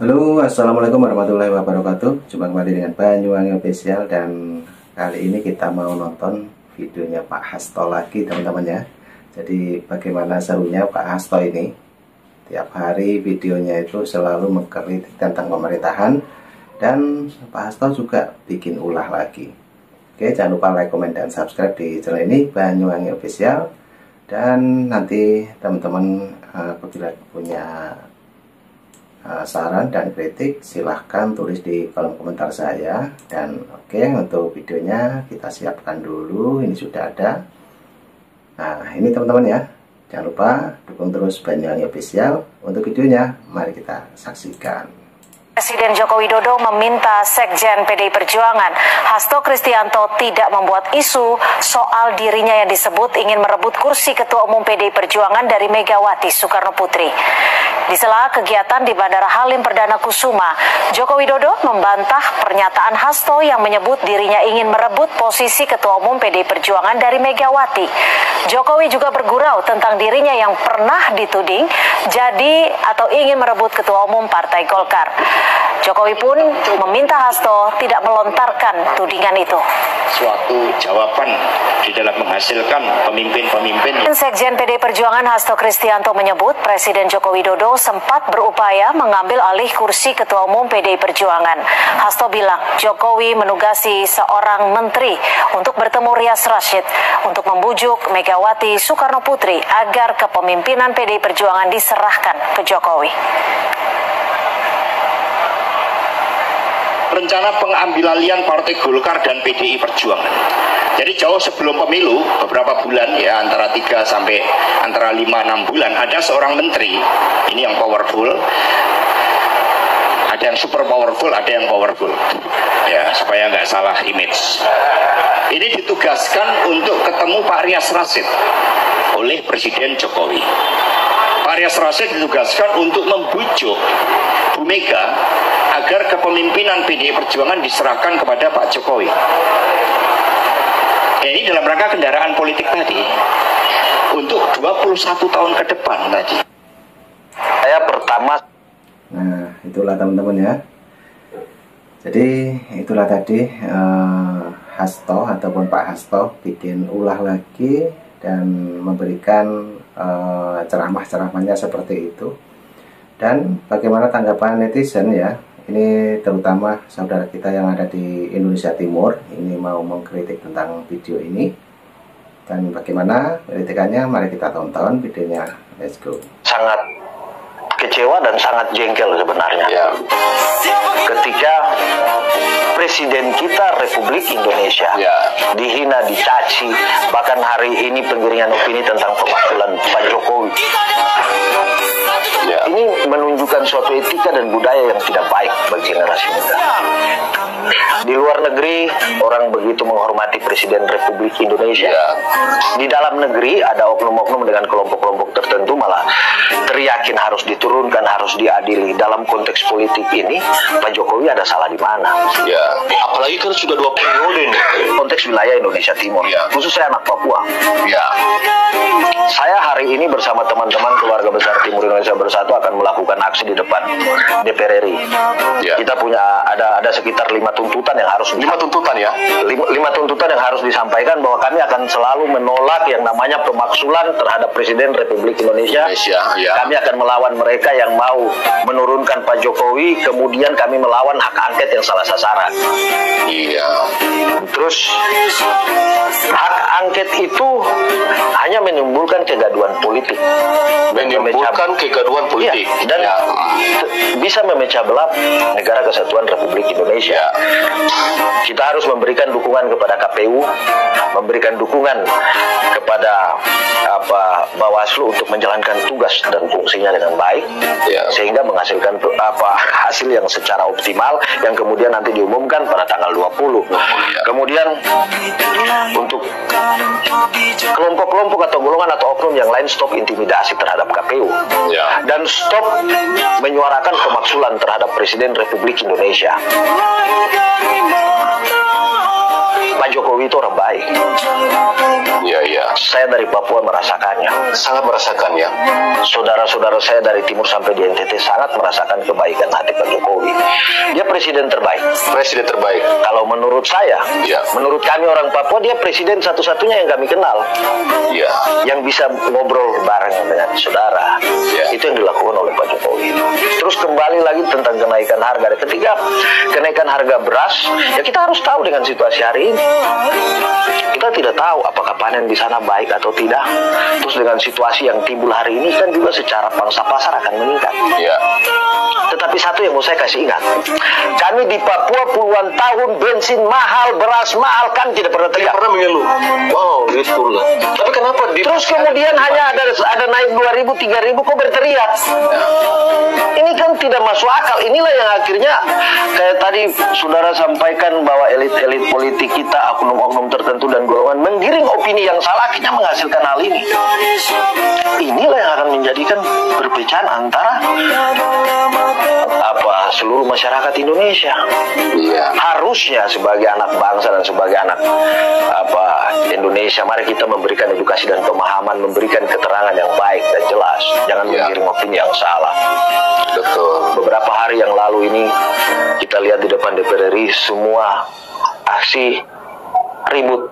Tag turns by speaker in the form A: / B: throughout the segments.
A: Halo, assalamualaikum warahmatullahi wabarakatuh. Jumpa kembali dengan Banyuwangi Official, dan kali ini kita mau nonton videonya Pak Hasto lagi, teman-teman ya. Jadi bagaimana serunya Pak Hasto ini? Tiap hari videonya itu selalu mengkritik tentang pemerintahan, dan Pak Hasto juga bikin ulah lagi. Oke, jangan lupa like, komen, dan subscribe di channel ini Banyuwangi Official. Dan nanti teman-teman apabila punya saran dan kritik, silahkan tulis di kolom komentar saya. Dan oke, untuk videonya kita siapkan dulu. Ini sudah ada. Nah, ini teman-teman ya, jangan lupa dukung terus Banyuwangi Official. Untuk videonya, mari kita saksikan.
B: Presiden Joko Widodo meminta Sekjen PDI Perjuangan Hasto Kristianto tidak membuat isu soal dirinya yang disebut ingin merebut kursi Ketua Umum PDI Perjuangan dari Megawati Soekarno Putri. Di sela kegiatan di Bandara Halim Perdana Kusuma, Joko Widodo membantah pernyataan Hasto yang menyebut dirinya ingin merebut posisi Ketua Umum PDI Perjuangan dari Megawati. Jokowi juga bergurau tentang dirinya yang pernah dituding jadi atau ingin merebut Ketua Umum Partai Golkar. Jokowi pun meminta Hasto tidak melontarkan tudingan itu.
C: Suatu jawaban di dalam menghasilkan pemimpin-pemimpin.
B: Sekjen PDI Perjuangan Hasto Kristianto menyebut Presiden Joko Widodo sempat berupaya mengambil alih kursi Ketua Umum PDI Perjuangan. Hasto bilang Jokowi menugasi seorang menteri untuk bertemu Rias Rasyid untuk membujuk Megawati Soekarno Putri agar kepemimpinan PDI Perjuangan diserahkan ke Jokowi.
C: Rencana pengambil alihan Partai Golkar dan PDI Perjuangan. Jadi jauh sebelum pemilu, beberapa bulan ya, antara 5-6 bulan, ada seorang menteri, ini yang powerful, ada yang super powerful, ada yang powerful, ya, supaya nggak salah image. Ini ditugaskan untuk ketemu Pak Rias Rasyid oleh Presiden Jokowi. Pak Rias Rasyid ditugaskan untuk membujuk Bu Mega agar kepemimpinan PDI Perjuangan diserahkan kepada Pak Jokowi. Ya, ini dalam rangka kendaraan politik tadi untuk 21 tahun ke depan tadi. Saya pertama.
A: Nah, itulah teman-teman ya. Jadi itulah tadi Hasto ataupun Pak Hasto bikin ulah lagi dan memberikan ceramah-ceramahnya seperti itu. Dan bagaimana tanggapan netizen ya? Ini terutama saudara kita yang ada di Indonesia Timur ini mau mengkritik tentang video ini. Dan bagaimana kritikannya? Mari kita tonton videonya. Let's go.
D: Sangat kecewa dan sangat jengkel sebenarnya ya, ketika Presiden kita Republik Indonesia dihina, dicaci, bahkan hari ini penggiringan opini tentang pemakzulan Pak Jokowi. Ini menunjukkan suatu etika dan budaya yang tidak baik bagi generasi muda. Di luar negeri orang begitu menghormati Presiden Republik Indonesia. Di dalam negeri ada oknum-oknum dengan kelompok-kelompok tertentu malah teriakin harus diturunkan, harus diadili. Dalam konteks politik ini Pak Jokowi ada salah di mana?
E: Ya, apalagi kan sudah 2 periode nih.
D: Konteks wilayah Indonesia Timur, khusus saya anak Papua.
E: Ya.
D: Saya hari ini bersama teman-teman keluarga besar Timur Indonesia Bersatu akan melakukan aksi di depan DPR RI.
E: Ya.
D: Kita punya ada sekitar 5 tuntutan yang harus
E: 5 tuntutan ya.
D: 5 tuntutan yang harus disampaikan bahwa kami akan selalu menolak yang namanya pemakzulan terhadap Presiden Republik Indonesia.
E: Ya.
D: Kami akan melawan mereka yang mau menurunkan Pak Jokowi, kemudian kami melawan hak angket yang salah sasaran.
E: Iya.
D: Terus hak angket itu hanya menimbulkan kegaduhan politik,
E: politik,
D: dan bisa memecah belah negara kesatuan Republik Indonesia. Kita harus memberikan dukungan kepada KPU, memberikan dukungan kepada Bawaslu untuk menjalankan tugas dan fungsinya dengan baik, sehingga menghasilkan hasil yang secara optimal yang kemudian nanti diumumkan pada tanggal 20. Kemudian untuk kelompok-kelompok atau golongan atau oknum yang lain, stop intimidasi terhadap KPU dan stop menyuarakan pemakzulan terhadap Presiden Republik Indonesia. Pak Jokowi itu orang baik.
E: Iya, iya.
D: Saya dari Papua merasakannya.
E: Sangat merasakan ya.
D: Saudara-saudara saya dari timur sampai di NTT sangat merasakan kebaikan hati Pak Jokowi. Dia presiden terbaik.
E: Presiden terbaik.
D: Kalau menurut saya,
E: Ya.
D: menurut kami orang Papua, dia presiden satu-satunya yang kami kenal.
E: Iya.
D: Yang bisa ngobrol bareng dengan saudara.
E: Ya.
D: Itu yang dilakukan oleh Pak Jokowi. Terus kembali lagi tentang kenaikan harga. Ketika kenaikan harga beras, ya kita harus tahu dengan situasi hari ini. Kita tidak tahu apakah panen di sana baik atau tidak. Terus dengan situasi yang timbul hari ini kan juga secara pangsa pasar akan meningkat.
E: Iya.
D: Tetapi satu yang mau saya kasih ingat, kami di Papua puluhan tahun bensin mahal, beras mahal, kan tidak pernah
E: Tidak
D: tegak.
E: pernah mengeluh. Oh, gitu lah. Tapi kenapa di
D: Terus kemudian hanya ada naik 2.000, 3.000 kok berteriak. Ini kan tidak masuk akal. Inilah yang akhirnya kayak tadi saudara sampaikan bahwa elit-elit politik kita, oknum-oknum tertentu dan golongan menggiring opini yang salah, akhirnya menghasilkan hal ini. Inilah yang akan menjadikan perpecahan antara seluruh masyarakat Indonesia.
E: Iya.
D: Harusnya sebagai anak bangsa dan sebagai anak Indonesia, mari kita memberikan edukasi dan pemahaman, memberikan keterangan yang baik dan jelas, jangan menggiring opini yang salah.
E: Betul.
D: Beberapa hari yang lalu ini kita lihat di depan DPR RI semua aksi ribut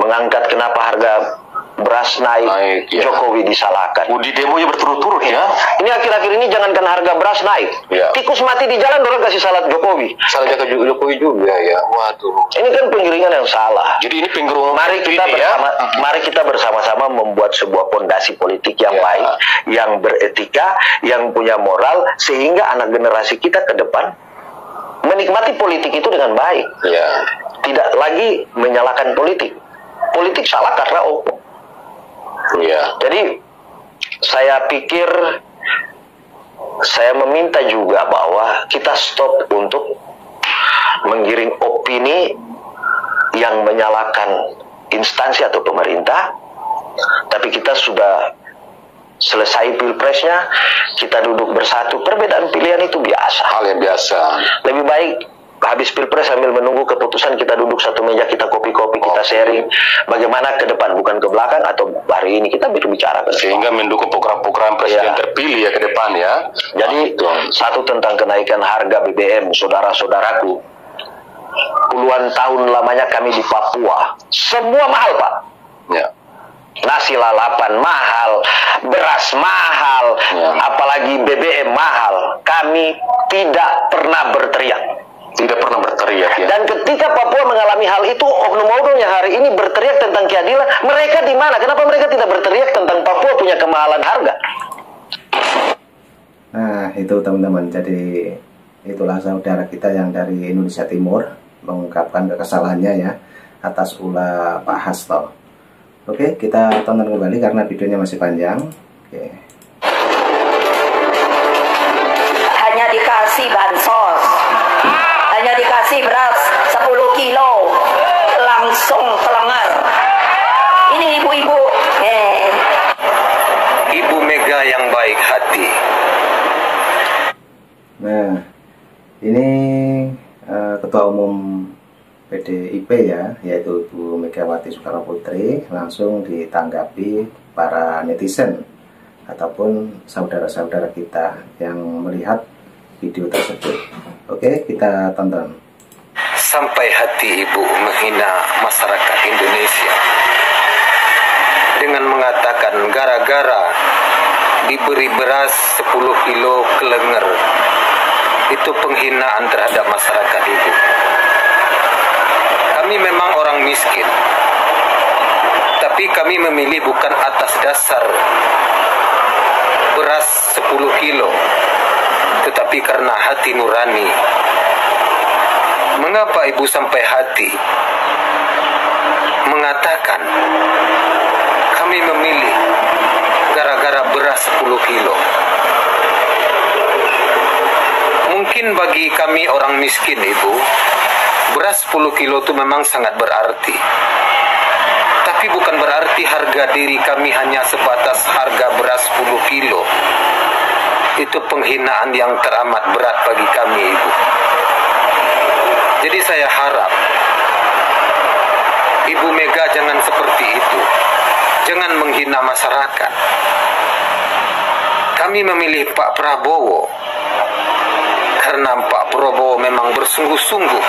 D: mengangkat kenapa harga beras naik,
E: ya.
D: Jokowi disalahkan.
E: Di demonya berturut-turut ya.
D: Ini akhir-akhir ini jangankan harga beras naik,
E: Ya.
D: tikus mati di jalan orang kasih salat Jokowi.
E: Salah jaga Jokowi juga ya. Waduh.
D: Ini kan penggiringan yang salah.
E: Jadi ini penggerungan.
D: Mari kita bersama-sama membuat sebuah fondasi politik yang
E: Ya.
D: baik, yang beretika, yang punya moral, sehingga anak generasi kita ke depan menikmati politik itu dengan baik.
E: Ya.
D: Tidak lagi menyalahkan politik. Politik salah karena opung.
E: Iya.
D: Jadi saya pikir, saya meminta juga bahwa kita stop untuk menggiring opini yang menyalahkan instansi atau pemerintah. Tapi kita sudah selesai pilpresnya, kita duduk bersatu. Perbedaan pilihan itu biasa.
E: Hal yang biasa.
D: Lebih baik habis pilpres sambil menunggu keputusan, kita duduk satu meja, kita kopi-kopi, kita sharing bagaimana ke depan, bukan ke belakang, atau hari ini kita berbicara ke depan.
E: Sehingga mendukung program-program presiden terpilih ya ke depan ya.
D: Jadi satu tentang kenaikan harga BBM, saudara-saudaraku, puluhan tahun lamanya kami di Papua, semua mahal Pak.
E: Ya.
D: Nasi lalapan mahal, beras mahal, apalagi BBM mahal. Kami tidak pernah berteriak.
E: Tidak pernah berteriak ya.
D: Dan ketika Papua mengalami hal itu, oknum-oknum yang hari ini berteriak tentang keadilan, mereka di mana? Kenapa mereka tidak berteriak tentang Papua punya kemahalan harga?
A: Nah, itu teman-teman. Jadi itulah saudara kita yang dari Indonesia Timur mengungkapkan kesalahannya ya atas ulah Pak Hasto. Oke, kita tonton kembali karena videonya masih panjang. Oke.
F: Hanya dikasih bansos, hanya dikasih beras 10 kilo, langsung telengar. Ini ibu-ibu,
D: Ibu Mega yang baik hati.
A: Nah, ini Ketua Umum PDIP ya, yaitu Ibu Megawati Soekarno Putri, langsung ditanggapi para netizen ataupun saudara-saudara kita yang melihat video tersebut. Oke, kita tonton.
G: Sampai hati ibu menghina masyarakat Indonesia dengan mengatakan gara-gara diberi beras 10 kilo kelenger, itu penghinaan terhadap masyarakat ibu. Kami memang orang miskin, tapi kami memilih bukan atas dasar beras 10 kilo, tetapi karena hati nurani. Mengapa ibu sampai hati mengatakan kami memilih gara-gara beras 10 kilo? Mungkin bagi kami orang miskin ibu, beras 10 kilo itu memang sangat berarti. Tapi bukan berarti harga diri kami hanya sebatas harga beras 10 kilo. Itu penghinaan yang teramat berat bagi kami ibu. Jadi saya harap Ibu Mega jangan seperti itu. Jangan menghina masyarakat. Kami memilih Pak Prabowo karena Pak Prabowo memang bersungguh-sungguh.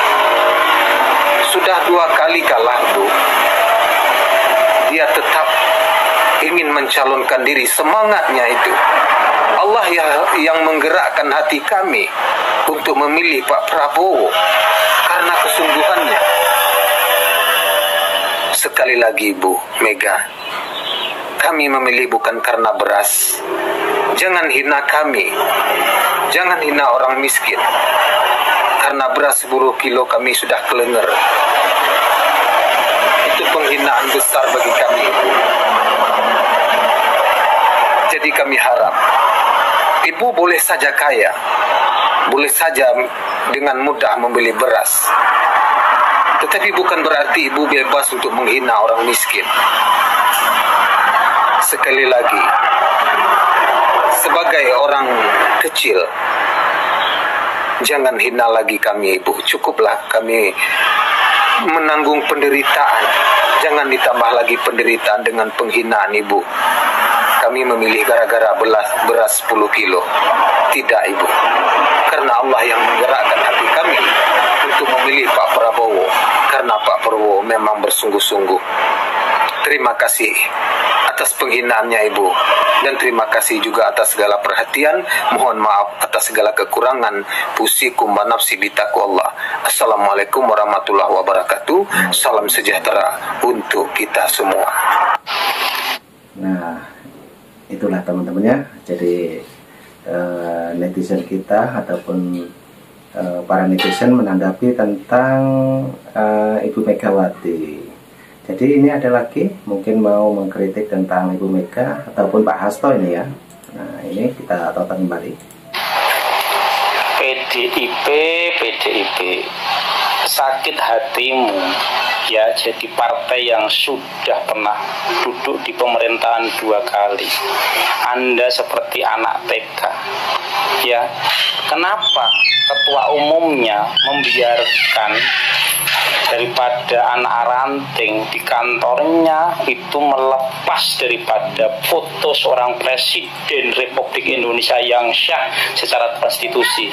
G: Sudah 2 kali kalah, Bu. Dia tetap ingin mencalonkan diri, semangatnya itu. Allah yang menggerakkan hati kami untuk memilih Pak Prabowo karena kesungguhannya. Sekali lagi, Bu Mega, kami memilih bukan karena beras. Jangan hina kami. Jangan hina orang miskin. Karena beras 10 kilo kami sudah kelenger. Itu penghinaan besar bagi kami. Jadi kami harap Ibu boleh saja kaya, boleh saja dengan mudah membeli beras, tetapi bukan berarti Ibu bebas untuk menghina orang miskin. Sekali lagi, sebagai orang kecil, jangan hina lagi kami, Ibu. Cukuplah kami menanggung penderitaan. Jangan ditambah lagi penderitaan dengan penghinaan, Ibu. Kami memilih gara-gara beras 10 kilo. Tidak, Ibu. Karena Allah yang menggerakkan hati kami untuk memilih Pak Prabowo. Karena Pak Prabowo memang bersungguh-sungguh. Terima kasih atas penghinaannya, Ibu. Dan terima kasih juga atas segala perhatian. Mohon maaf atas segala kekurangan. Pusikum wa nafsi bitaqwallah. Assalamualaikum warahmatullahi wabarakatuh. Salam sejahtera untuk kita semua.
A: Nah, itulah teman-temannya. Jadi netizen kita ataupun para netizen menanggapi tentang Ibu Megawati. Jadi ini ada lagi mungkin mau mengkritik tentang Ibu Mega ataupun Pak Hasto ini ya. Nah, ini kita tonton kembali.
H: PDIP, sakit hatimu ya, jadi partai yang sudah pernah duduk di pemerintahan 2 kali. Anda seperti anak TK ya. Kenapa ketua umumnya membiarkan daripada anak ranting di kantornya itu melepas daripada foto seorang presiden Republik Indonesia yang syah secara konstitusi,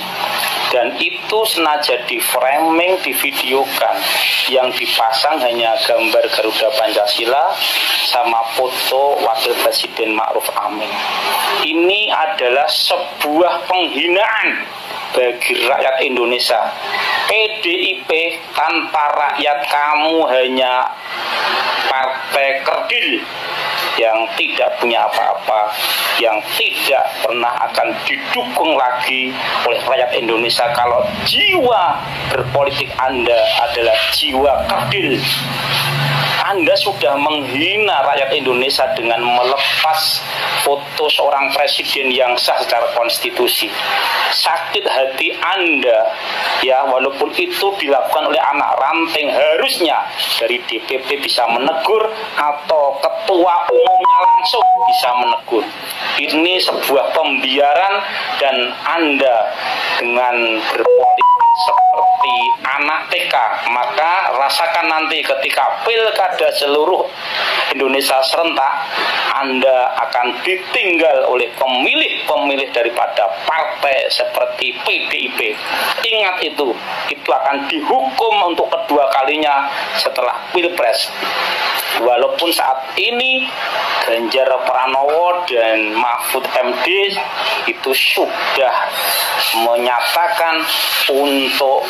H: dan itu sengaja di framing, divideokan, yang dipasang hanya gambar Garuda Pancasila sama foto Wakil Presiden Ma'ruf Amin. Ini adalah sebuah penghinaan bagi rakyat Indonesia. PDIP tanpa rakyat kamu hanya partai kerdil yang tidak punya apa-apa, yang tidak pernah akan didukung lagi oleh rakyat Indonesia kalau jiwa berpolitik Anda adalah jiwa kerdil. Anda sudah menghina rakyat Indonesia dengan melepas foto seorang presiden yang sah secara konstitusi. Sakit hati Anda ya, walaupun itu dilakukan oleh anak ranting, harusnya dari DPP bisa menegur atau ketua umumnya langsung bisa menegur. Ini sebuah pembiaran, dan Anda dengan berpolitik seperti anak TK, maka rasakan nanti ketika pilkada seluruh Indonesia serentak, Anda akan ditinggal oleh pemilih-pemilih daripada partai seperti PDIP. Ingat itu akan dihukum untuk kedua kalinya setelah Pilpres. Walaupun saat ini Ganjar Pranowo dan Mahfud MD itu sudah menyatakan untuk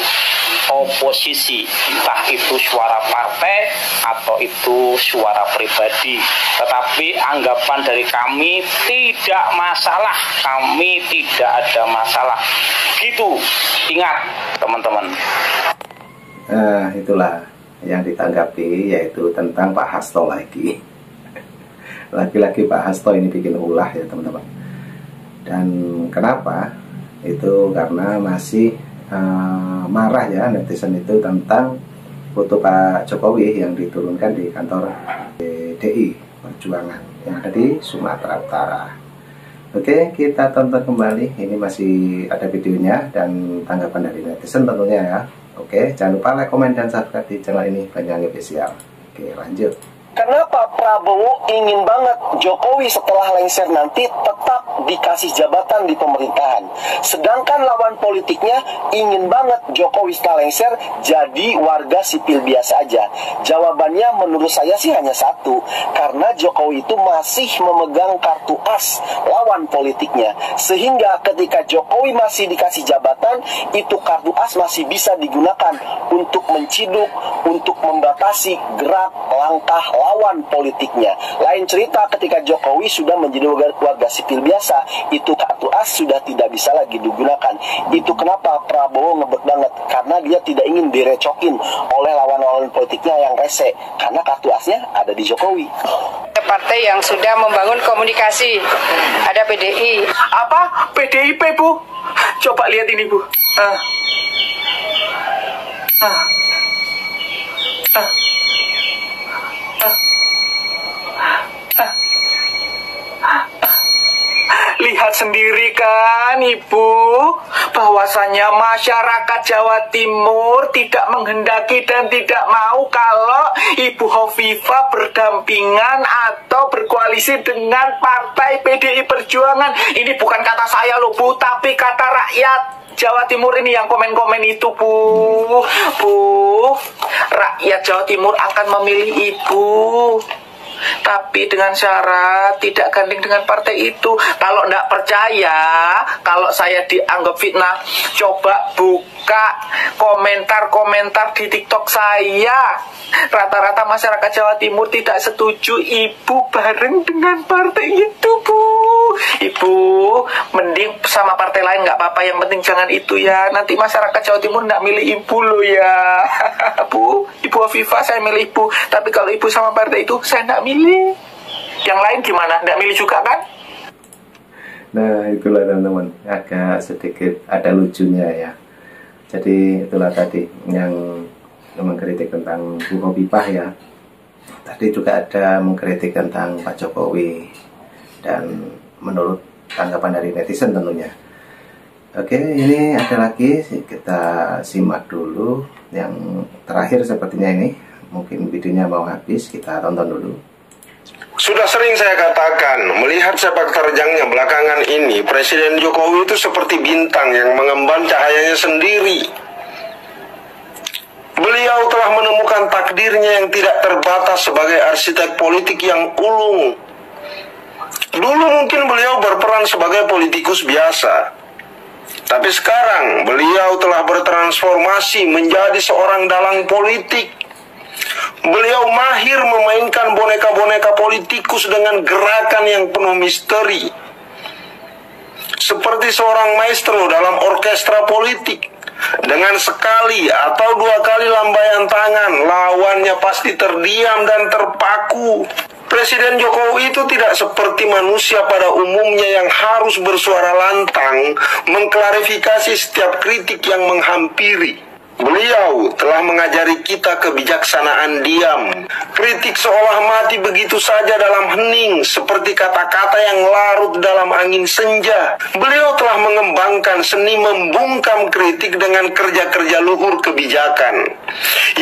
H: oposisi, entah itu suara partai atau itu suara pribadi. Tetapi anggapan dari kami tidak masalah, kami tidak ada masalah. Gitu, ingat teman-teman.
A: Itulah yang ditanggapi, yaitu tentang Pak Hasto lagi. Lagi-lagi Pak Hasto ini bikin ulah ya teman-teman. Dan kenapa? Itu karena masih marah ya netizen itu tentang foto Pak Jokowi yang diturunkan di kantor PDI Perjuangan yang ada di Sumatera Utara. Oke, kita tonton kembali. Ini masih ada videonya dan tanggapan dari netizen tentunya ya. Oke, jangan lupa like, komen, dan subscribe di channel ini Banyuwangi Official. Oke. Oke, lanjut.
I: Kenapa Prabowo ingin banget Jokowi setelah lengser nanti tetap dikasih jabatan di pemerintahan, sedangkan lawan politiknya ingin banget Jokowi setelah lengser jadi warga sipil biasa aja? Jawabannya menurut saya sih hanya satu, karena Jokowi itu masih memegang kartu as lawan politiknya, sehingga ketika Jokowi masih dikasih jabatan, itu kartu as masih bisa digunakan untuk menciduk, untuk membatasi gerak langkah lawan politiknya. Lain cerita ketika Jokowi sudah menjadi warga sipil biasa, itu kartu as sudah tidak bisa lagi digunakan. Itu kenapa Prabowo ngebet banget, karena dia tidak ingin direcokin oleh lawan-lawan politiknya yang rese, karena kartu asnya ada di Jokowi.
J: Partai yang sudah membangun komunikasi, ada PDI.
K: Apa? PDIP, Bu? Coba lihat ini, Bu. Lihat sendiri kan Ibu, bahwasannya masyarakat Jawa Timur tidak menghendaki dan tidak mau kalau Ibu Hovifah berdampingan atau berkoalisi dengan partai PDI Perjuangan. Ini bukan kata saya loh, Bu, tapi kata rakyat Jawa Timur ini yang komen-komen itu, Bu. Rakyat Jawa Timur akan memilih Ibu, tapi dengan syarat tidak gandeng dengan partai itu. Kalau tidak percaya, kalau saya dianggap fitnah, coba buka komentar-komentar di TikTok saya. Rata-rata masyarakat Jawa Timur tidak setuju Ibu bareng dengan partai itu, Bu. Ibu, mending sama partai lain nggak apa-apa, yang penting jangan itu ya. Nanti masyarakat Jawa Timur nggak milih Ibu loh ya. Bu, Ibu Hovifah saya milih Ibu, tapi kalau Ibu sama partai itu saya nggak milih. Yang lain gimana? Nggak milih juga kan?
A: Nah, itulah teman-teman, agak sedikit ada lucunya ya. Jadi itulah tadi yang mengkritik tentang Bu Hovifah ya. Tadi juga ada mengkritik tentang Pak Jokowi, dan menurut tanggapan dari netizen tentunya. Oke, ini ada lagi, kita simak dulu. Yang terakhir sepertinya ini, mungkin videonya mau habis, kita tonton dulu.
L: Sudah sering saya katakan, melihat sepak terjangnya belakangan ini, Presiden Jokowi itu seperti bintang yang mengemban cahayanya sendiri. Beliau telah menemukan takdirnya yang tidak terbatas sebagai arsitek politik yang ulung. Dulu mungkin beliau berperan sebagai politikus biasa, tapi sekarang beliau telah bertransformasi menjadi seorang dalang politik. Beliau mahir memainkan boneka-boneka politikus dengan gerakan yang penuh misteri, seperti seorang maestro dalam orkestra politik. Dengan sekali atau dua kali lambaian tangan, lawannya pasti terdiam dan terpaku. Presiden Jokowi itu tidak seperti manusia pada umumnya yang harus bersuara lantang mengklarifikasi setiap kritik yang menghampiri. Beliau telah mengajari kita kebijaksanaan diam. Kritik seolah mati begitu saja dalam hening, seperti kata-kata yang larut dalam angin senja. Beliau telah mengembangkan seni membungkam kritik dengan kerja-kerja luhur kebijakan,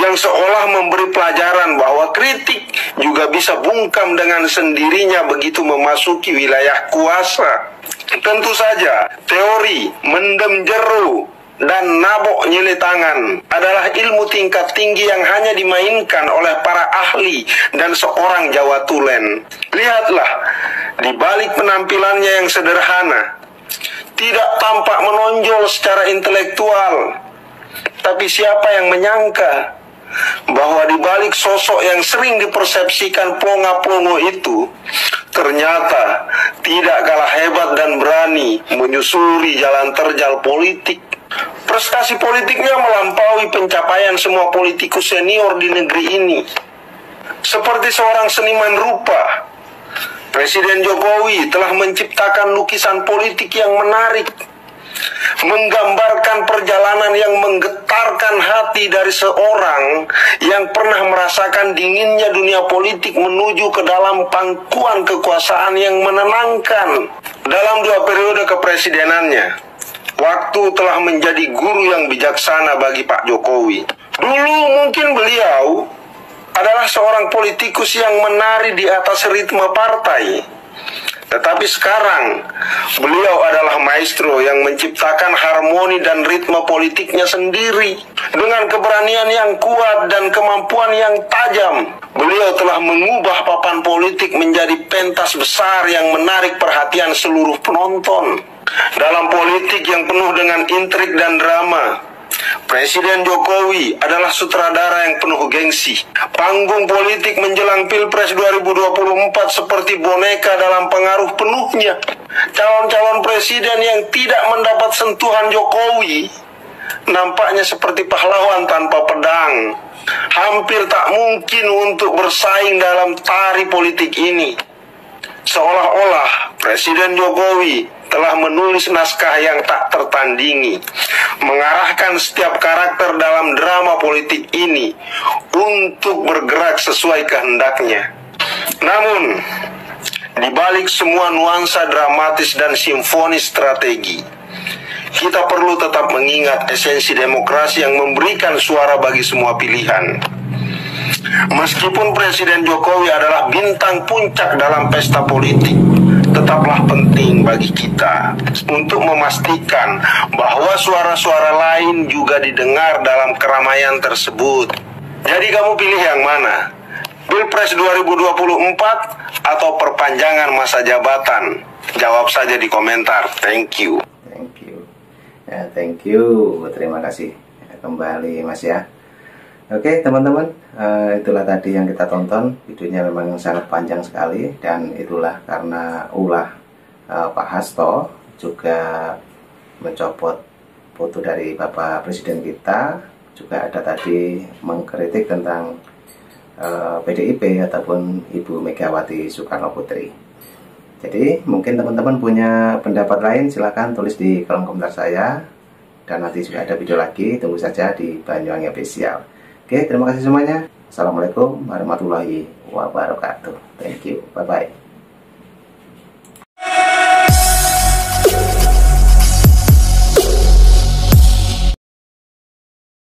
L: yang seolah memberi pelajaran bahwa kritik juga bisa bungkam dengan sendirinya begitu memasuki wilayah kuasa. Tentu saja, teori mendem jeru dan nabok nyele tangan adalah ilmu tingkat tinggi yang hanya dimainkan oleh para ahli dan seorang Jawa Tulen. Lihatlah, di balik penampilannya yang sederhana, tidak tampak menonjol secara intelektual, tapi siapa yang menyangka bahwa di balik sosok yang sering dipersepsikan plonga-plongo itu, ternyata tidak kalah hebat dan berani menyusuri jalan terjal politik. Prestasi politiknya melampaui pencapaian semua politikus senior di negeri ini. Seperti seorang seniman rupa, Presiden Jokowi telah menciptakan lukisan politik yang menarik, menggambarkan perjalanan yang menggetarkan hati dari seorang yang pernah merasakan dinginnya dunia politik menuju ke dalam pangkuan kekuasaan yang menenangkan. Dalam 2 periode kepresidenannya, waktu telah menjadi guru yang bijaksana bagi Pak Jokowi. Dulu mungkin beliau adalah seorang politikus yang menari di atas ritme partai. Tetapi sekarang, beliau adalah maestro yang menciptakan harmoni dan ritme politiknya sendiri. Dengan keberanian yang kuat dan kemampuan yang tajam, beliau telah mengubah papan politik menjadi pentas besar yang menarik perhatian seluruh penonton. Dalam politik yang penuh dengan intrik dan drama, Presiden Jokowi adalah sutradara yang penuh gengsi. Panggung politik menjelang Pilpres 2024 seperti boneka dalam pengaruh penuhnya. Calon-calon presiden yang tidak mendapat sentuhan Jokowi nampaknya seperti pahlawan tanpa pedang. Hampir tak mungkin untuk bersaing dalam tari politik ini. Seolah-olah Presiden Jokowi telah menulis naskah yang tak tertandingi, mengarahkan setiap karakter dalam drama politik ini untuk bergerak sesuai kehendaknya. Namun, di balik semua nuansa dramatis dan simfonis strategi, kita perlu tetap mengingat esensi demokrasi yang memberikan suara bagi semua pilihan. Meskipun Presiden Jokowi adalah bintang puncak dalam pesta politik, tetaplah penting bagi kita untuk memastikan bahwa suara-suara lain juga didengar dalam keramaian tersebut. Jadi kamu pilih yang mana? Pilpres 2024 atau perpanjangan masa jabatan? Jawab saja di komentar. Thank you.
A: Thank you. Ya, thank you. Terima kasih kembali Mas ya. Oke teman-teman, itulah tadi yang kita tonton. Videonya memang sangat panjang sekali, dan itulah karena ulah Pak Hasto juga mencopot foto dari Bapak Presiden kita. Juga ada tadi mengkritik tentang PDIP ataupun Ibu Megawati Soekarno Putri. Jadi mungkin teman-teman punya pendapat lain, silahkan tulis di kolom komentar saya. Dan nanti juga ada video lagi, tunggu saja di Banyuwangi Official. Oke, terima kasih semuanya. Assalamualaikum warahmatullahi wabarakatuh. Thank you. Bye-bye.